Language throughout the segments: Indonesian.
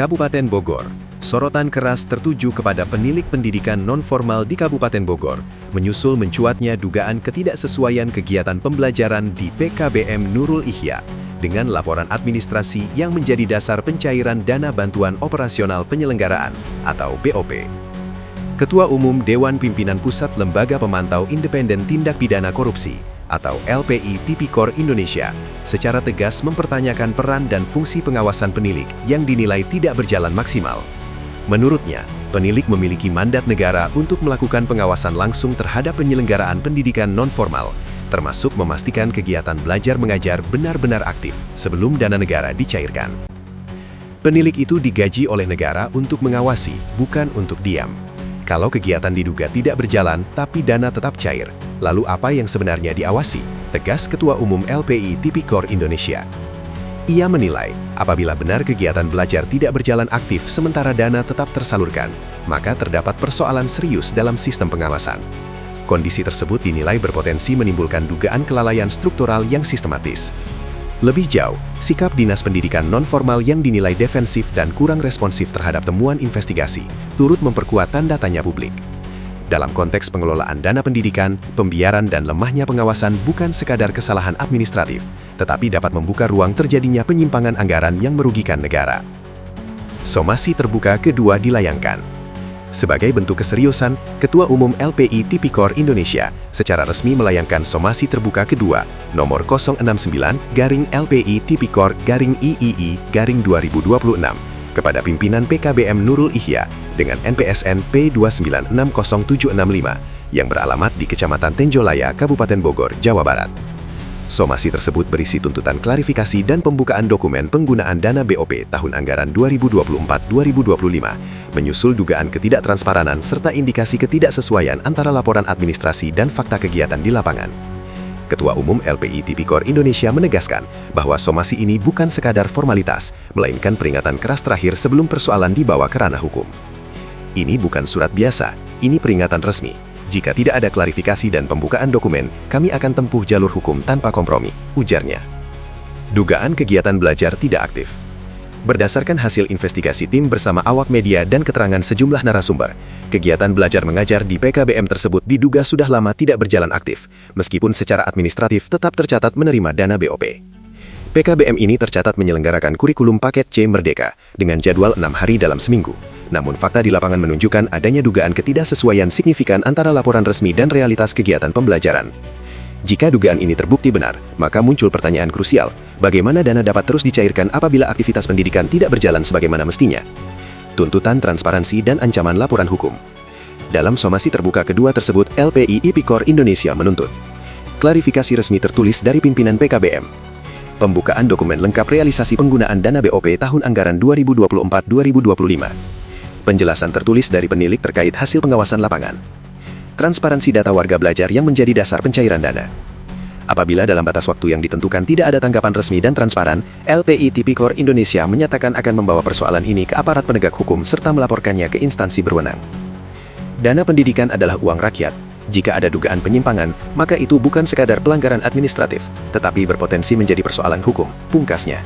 Kabupaten Bogor. Sorotan keras tertuju kepada penilik pendidikan non-formal di Kabupaten Bogor, menyusul mencuatnya dugaan ketidaksesuaian kegiatan pembelajaran di PKBM Nurul Ihya, dengan laporan administrasi yang menjadi dasar pencairan dana bantuan operasional penyelenggaraan, atau BOP. Ketua Umum Dewan Pimpinan Pusat Lembaga Pemantau Independen Tindak Pidana Korupsi, atau LPI Tipikor Indonesia, secara tegas mempertanyakan peran dan fungsi pengawasan penilik yang dinilai tidak berjalan maksimal. Menurutnya, penilik memiliki mandat negara untuk melakukan pengawasan langsung terhadap penyelenggaraan pendidikan non-formal, termasuk memastikan kegiatan belajar mengajar benar-benar aktif sebelum dana negara dicairkan. Penilik itu digaji oleh negara untuk mengawasi, bukan untuk diam. Kalau kegiatan diduga tidak berjalan, tapi dana tetap cair, lalu apa yang sebenarnya diawasi? Tegas Ketua Umum LPI Tipikor Indonesia. Ia menilai, apabila benar kegiatan belajar tidak berjalan aktif sementara dana tetap tersalurkan, maka terdapat persoalan serius dalam sistem pengawasan. Kondisi tersebut dinilai berpotensi menimbulkan dugaan kelalaian struktural yang sistematis. Lebih jauh, sikap Dinas Pendidikan non-formal yang dinilai defensif dan kurang responsif terhadap temuan investigasi, turut memperkuat tanda tanya publik. Dalam konteks pengelolaan dana pendidikan, pembiaran dan lemahnya pengawasan bukan sekadar kesalahan administratif, tetapi dapat membuka ruang terjadinya penyimpangan anggaran yang merugikan negara. Somasi terbuka kedua dilayangkan. Sebagai bentuk keseriusan, Ketua Umum LPI Tipikor Indonesia secara resmi melayangkan somasi terbuka kedua, nomor 069/LPI Tipikor/III/2026, kepada pimpinan PKBM Nurul Ihya dengan NPSN P2960765 yang beralamat di Kecamatan Tenjolaya, Kabupaten Bogor, Jawa Barat. Somasi tersebut berisi tuntutan klarifikasi dan pembukaan dokumen penggunaan dana BOP tahun anggaran 2024-2025, menyusul dugaan ketidaktransparan serta indikasi ketidaksesuaian antara laporan administrasi dan fakta kegiatan di lapangan. Ketua Umum LPI Tipikor Indonesia menegaskan bahwa somasi ini bukan sekadar formalitas, melainkan peringatan keras terakhir sebelum persoalan dibawa ke ranah hukum. Ini bukan surat biasa, ini peringatan resmi. Jika tidak ada klarifikasi dan pembukaan dokumen, kami akan tempuh jalur hukum tanpa kompromi, ujarnya. Dugaan kegiatan belajar tidak aktif. Berdasarkan hasil investigasi tim bersama awak media dan keterangan sejumlah narasumber, kegiatan belajar mengajar di PKBM tersebut diduga sudah lama tidak berjalan aktif, meskipun secara administratif tetap tercatat menerima dana BOP. PKBM ini tercatat menyelenggarakan kurikulum paket C Merdeka dengan jadwal 6 hari dalam seminggu. Namun fakta di lapangan menunjukkan adanya dugaan ketidaksesuaian signifikan antara laporan resmi dan realitas kegiatan pembelajaran. Jika dugaan ini terbukti benar, maka muncul pertanyaan krusial, bagaimana dana dapat terus dicairkan apabila aktivitas pendidikan tidak berjalan sebagaimana mestinya? Tuntutan transparansi dan ancaman laporan hukum. Dalam somasi terbuka kedua tersebut, LPI Tipikor Indonesia menuntut klarifikasi resmi tertulis dari pimpinan PKBM, pembukaan dokumen lengkap realisasi penggunaan dana BOP tahun anggaran 2024-2025, penjelasan tertulis dari penilik terkait hasil pengawasan lapangan, transparansi data warga belajar yang menjadi dasar pencairan dana. Apabila dalam batas waktu yang ditentukan tidak ada tanggapan resmi dan transparan, LPI Tipikor Indonesia menyatakan akan membawa persoalan ini ke aparat penegak hukum serta melaporkannya ke instansi berwenang. Dana pendidikan adalah uang rakyat. Jika ada dugaan penyimpangan, maka itu bukan sekadar pelanggaran administratif, tetapi berpotensi menjadi persoalan hukum, pungkasnya.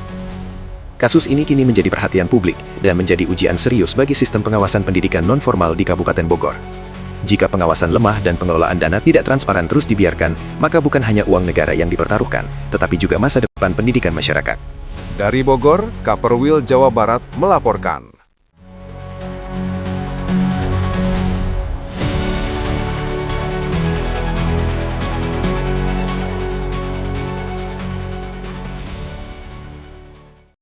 Kasus ini kini menjadi perhatian publik dan menjadi ujian serius bagi sistem pengawasan pendidikan non-formal di Kabupaten Bogor. Jika pengawasan lemah dan pengelolaan dana tidak transparan terus dibiarkan, maka bukan hanya uang negara yang dipertaruhkan, tetapi juga masa depan pendidikan masyarakat. Dari Bogor, Kaperwil Jawa Barat melaporkan.